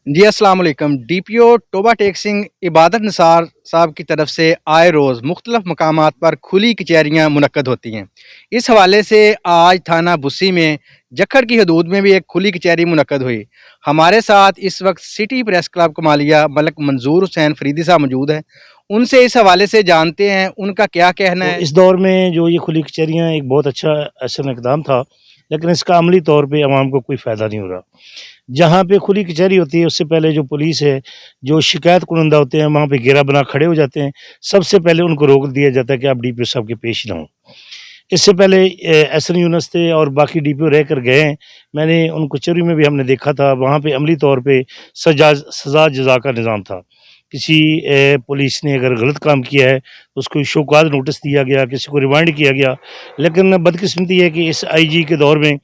جی السلام علیکم۔ D P او ٹوبہ ٹیک سنگھ عبادت نثار صاحب کی طرف سے آئے روز مختلف مقامات پر کھلی کچہریاں منعقد ہوتی ہیں۔ اس حوالے سے آج تھانہ بسی میں جکھڑ کی حدود میں بھی ایک کھلی کچہری منعقد ہوئی۔ ہمارے ساتھ اس وقت سٹی پریس کلب کمالیہ ملک منظور حسین فریدی صاحب موجود ہیں، ان سے اس حوالے سے جانتے ہیں ان کا کیا کہنا تو ہے۔ اس دور میں جو یہ کھلی کچہریاں ایک بہت اچھا احسن اقدام تھا، لیکن اس کا عملی طور پہ عوام کو کوئی فائدہ نہیں ہو رہا۔ جہاں پہ کھلی کچہری ہوتی ہے اس سے پہلے جو پولیس ہے، جو شکایت کنندہ ہوتے ہیں وہاں پہ گھیرا بنا کھڑے ہو جاتے ہیں، سب سے پہلے ان کو روک دیا جاتا ہے کہ آپ ڈی پی او صاحب کے پیش نہ ہوں۔ اس سے پہلے ایس این یونس تھے اور باقی ڈی پی او رہ کر گئے ہیں، میں نے ان کچہری میں بھی ہم نے دیکھا تھا، وہاں پہ عملی طور پہ سزا جزا کا نظام تھا۔ کسی پولیس نے اگر غلط کام کیا ہے تو اس کو شوکاز نوٹس دیا گیا، کسی کو ریمائنڈ کیا گیا، لیکن بدقسمتی ہے کہ اس آئی جی کے دور میں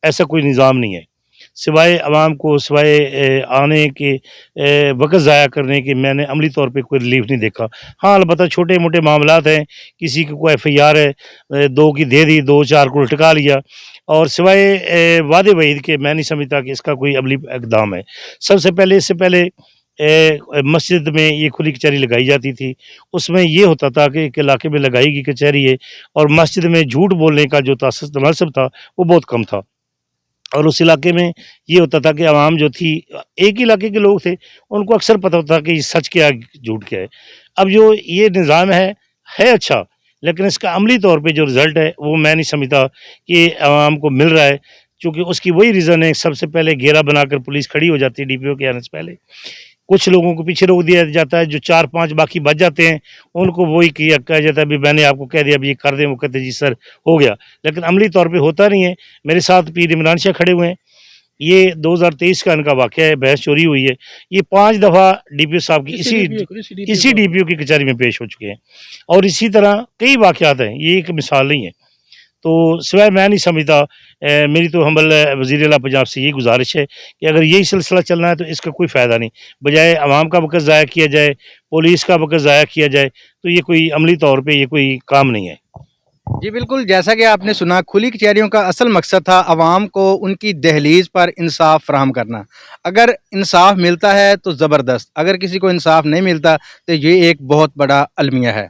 ایسا کوئی نظام نہیں ہے، سوائے عوام کو سوائے آنے کے وقت ضائع کرنے کے میں نے عملی طور پہ کوئی ریلیف نہیں دیکھا۔ ہاں البتہ چھوٹے موٹے معاملات ہیں، کسی کو کوئی ایف آئی آر ہے، دو کی دے دی، دو چار کو لٹکا لیا، اور سوائے وعدے وعید کے میں نہیں سمجھتا کہ اس کا کوئی عملی اقدام ہے۔ سب سے پہلے اس سے پہلے مسجد میں یہ کھلی کچہری لگائی جاتی تھی، اس میں یہ ہوتا تھا کہ ایک علاقے میں لگائی گئی کچہری ہے اور مسجد میں جھوٹ بولنے کا جو تناسب تھا وہ بہت کم تھا، اور اس علاقے میں یہ ہوتا تھا کہ عوام جو تھی ایک ہی علاقے کے لوگ تھے، ان کو اکثر پتہ ہوتا کہ یہ سچ کیا جھوٹ کیا ہے۔ اب جو یہ نظام ہے اچھا، لیکن اس کا عملی طور پہ جو رزلٹ ہے وہ میں نہیں سمجھتا کہ عوام کو مل رہا ہے، چونکہ اس کی وہی ریزن ہے، سب سے پہلے گھیرا بنا کر پولیس کھڑی ہو جاتی ہے ڈی پی او کے آنے سے پہلے، کچھ لوگوں کو پیچھے روک دیا جاتا ہے، جو چار پانچ باقی بچ جاتے ہیں ان کو وہی کہا جاتا ہے بھی میں نے آپ کو کہہ دیا اب یہ کر دیں، وہ کہتے ہیں جی سر ہو گیا، لیکن عملی طور پہ ہوتا نہیں ہے۔ میرے ساتھ پیر عمران شاہ کھڑے ہوئے ہیں، یہ 2023 کا ان کا واقعہ ہے، بحث چوری ہوئی ہے، یہ 5 دفعہ ڈی پی او صاحب کی اسی ڈی پی او کی کچہری میں پیش ہو چکے ہیں، اور اسی طرح کئی واقعات ہیں، یہ ایک مثال نہیں ہے۔ تو سوائے میں نہیں سمجھتا، میری تو ہمبل وزیر اعلیٰ پنجاب سے یہ گزارش ہے کہ اگر یہی سلسلہ چلنا ہے تو اس کا کوئی فائدہ نہیں، بجائے عوام کا وقت ضائع کیا جائے، پولیس کا وقت ضائع کیا جائے، تو یہ کوئی عملی طور پہ یہ کوئی کام نہیں ہے۔ جی بالکل، جیسا کہ آپ نے سنا، کھلی کچہریوں کا اصل مقصد تھا عوام کو ان کی دہلیز پر انصاف فراہم کرنا۔ اگر انصاف ملتا ہے تو زبردست، اگر کسی کو انصاف نہیں ملتا تو یہ ایک بہت بڑا المیہ ہے۔